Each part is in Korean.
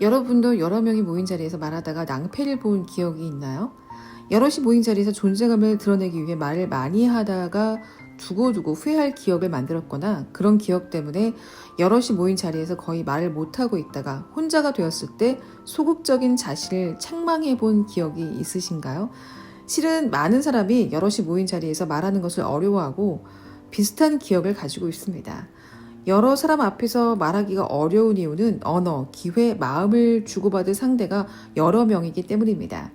여러분도 여러 명이 모인 자리에서 말하다가 낭패를 본 기억이 있나요? 여럿이 모인 자리에서 존재감을 드러내기 위해 말을 많이 하다가 두고두고 후회할 기억을 만들었거나 그런 기억 때문에 여럿이 모인 자리에서 거의 말을 못하고 있다가 혼자가 되었을 때 소극적인 자신을 책망해 본 기억이 있으신가요? 실은 많은 사람이 여럿이 모인 자리에서 말하는 것을 어려워하고 비슷한 기억을 가지고 있습니다. 여러 사람 앞에서 말하기가 어려운 이유는 언어, 기회, 마음을 주고받을 상대가 여러 명이기 때문입니다.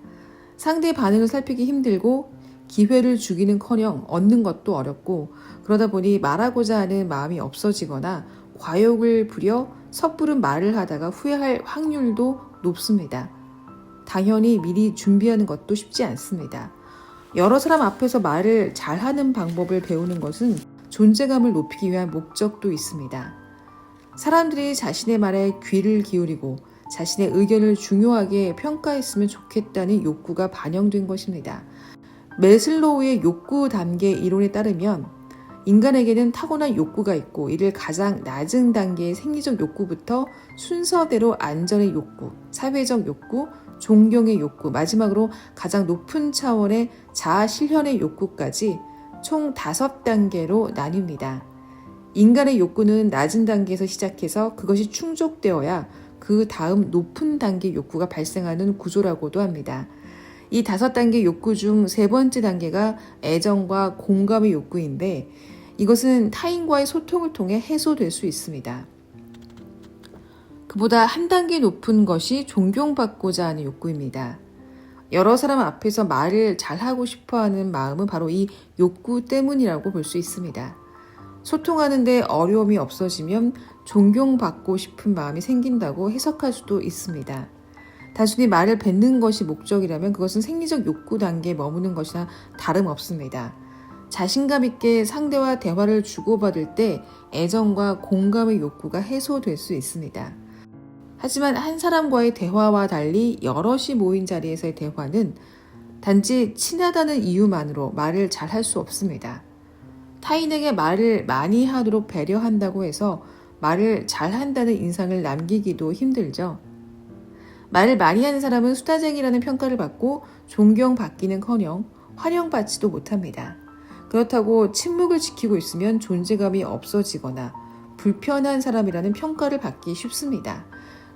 상대의 반응을 살피기 힘들고 기회를 주기는커녕 얻는 것도 어렵고 그러다 보니 말하고자 하는 마음이 없어지거나 과욕을 부려 섣부른 말을 하다가 후회할 확률도 높습니다. 당연히 미리 준비하는 것도 쉽지 않습니다. 여러 사람 앞에서 말을 잘하는 방법을 배우는 것은 존재감을 높이기 위한 목적도 있습니다. 사람들이 자신의 말에 귀를 기울이고 자신의 의견을 중요하게 평가했으면 좋겠다는 욕구가 반영된 것입니다. 매슬로우의 욕구 단계 이론에 따르면 인간에게는 타고난 욕구가 있고 이를 가장 낮은 단계의 생리적 욕구부터 순서대로 안전의 욕구, 사회적 욕구, 존경의 욕구, 마지막으로 가장 높은 차원의 자아 실현의 욕구까지 총 5단계로 나뉩니다. 인간의 욕구는 낮은 단계에서 시작해서 그것이 충족되어야 그 다음 높은 단계 욕구가 발생하는 구조라고도 합니다. 이 5단계 욕구 중 3번째 단계가 애정과 공감의 욕구인데 이것은 타인과의 소통을 통해 해소될 수 있습니다. 그보다 한 단계 높은 것이 존경받고자 하는 욕구입니다. 여러 사람 앞에서 말을 잘하고 싶어하는 마음은 바로 이 욕구 때문이라고 볼 수 있습니다. 소통하는데 어려움이 없어지면 존경받고 싶은 마음이 생긴다고 해석할 수도 있습니다. 단순히 말을 뱉는 것이 목적이라면 그것은 생리적 욕구 단계에 머무는 것이나 다름없습니다. 자신감 있게 상대와 대화를 주고받을 때 애정과 공감의 욕구가 해소될 수 있습니다. 하지만 한 사람과의 대화와 달리 여럿이 모인 자리에서의 대화는 단지 친하다는 이유만으로 말을 잘 할 수 없습니다. 타인에게 말을 많이 하도록 배려한다고 해서 말을 잘한다는 인상을 남기기도 힘들죠. 말을 많이 하는 사람은 수다쟁이라는 평가를 받고 존경받기는커녕 환영받지도 못합니다. 그렇다고 침묵을 지키고 있으면 존재감이 없어지거나 불편한 사람이라는 평가를 받기 쉽습니다.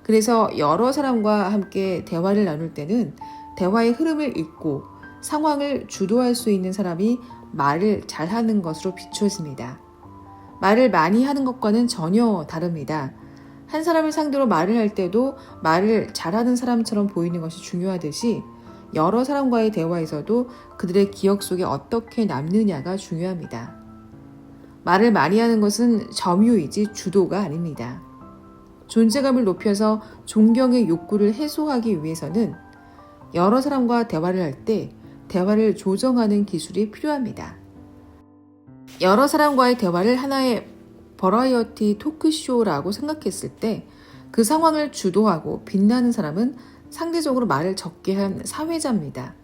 그래서 여러 사람과 함께 대화를 나눌 때는 대화의 흐름을 읽고 상황을 주도할 수 있는 사람이 말을 잘하는 것으로 비춰집니다. 말을 많이 하는 것과는 전혀 다릅니다. 한 사람을 상대로 말을 할 때도 말을 잘하는 사람처럼 보이는 것이 중요하듯이 여러 사람과의 대화에서도 그들의 기억 속에 어떻게 남느냐가 중요합니다. 말을 많이 하는 것은 점유이지 주도가 아닙니다. 존재감을 높여서 존경의 욕구를 해소하기 위해서는 여러 사람과 대화를 할 때 대화를 조정하는 기술이 필요합니다. 여러 사람과의 대화를 하나의 버라이어티 토크쇼라고 생각했을 때 그 상황을 주도하고 빛나는 사람은 상대적으로 말을 적게 한 사회자입니다.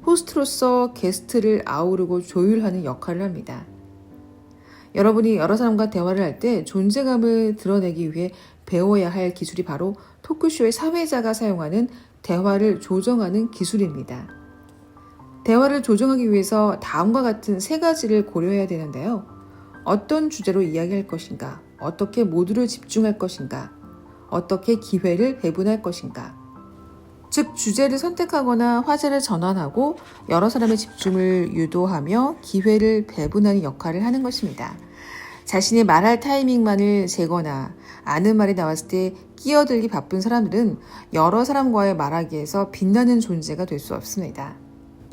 호스트로서 게스트를 아우르고 조율하는 역할을 합니다. 여러분이 여러 사람과 대화를 할 때 존재감을 드러내기 위해 배워야 할 기술이 바로 토크쇼의 사회자가 사용하는 대화를 조정하는 기술입니다. 대화를 조정하기 위해서 다음과 같은 3가지를 고려해야 되는데요. 어떤 주제로 이야기할 것인가? 어떻게 모두를 집중할 것인가? 어떻게 기회를 배분할 것인가? 즉, 주제를 선택하거나 화제를 전환하고 여러 사람의 집중을 유도하며 기회를 배분하는 역할을 하는 것입니다. 자신이 말할 타이밍만을 재거나 아는 말이 나왔을 때 끼어들기 바쁜 사람들은 여러 사람과의 말하기에서 빛나는 존재가 될 수 없습니다.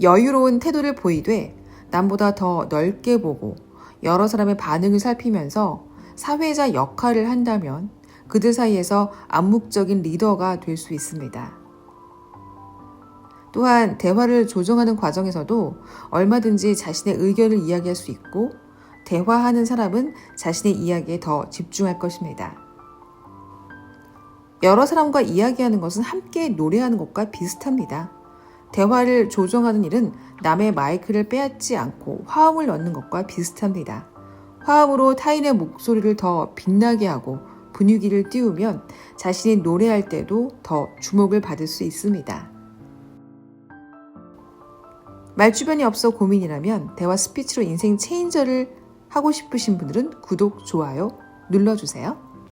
여유로운 태도를 보이되 남보다 더 넓게 보고 여러 사람의 반응을 살피면서 사회자 역할을 한다면 그들 사이에서 암묵적인 리더가 될 수 있습니다. 또한 대화를 조정하는 과정에서도 얼마든지 자신의 의견을 이야기할 수 있고 대화하는 사람은 자신의 이야기에 더 집중할 것입니다. 여러 사람과 이야기하는 것은 함께 노래하는 것과 비슷합니다. 대화를 조정하는 일은 남의 마이크를 빼앗지 않고 화음을 넣는 것과 비슷합니다. 화음으로 타인의 목소리를 더 빛나게 하고 분위기를 띄우면 자신이 노래할 때도 더 주목을 받을 수 있습니다. 말주변이 없어 고민이라면 대화 스피치로 인생 체인저를 하고 싶으신 분들은 구독, 좋아요 눌러주세요.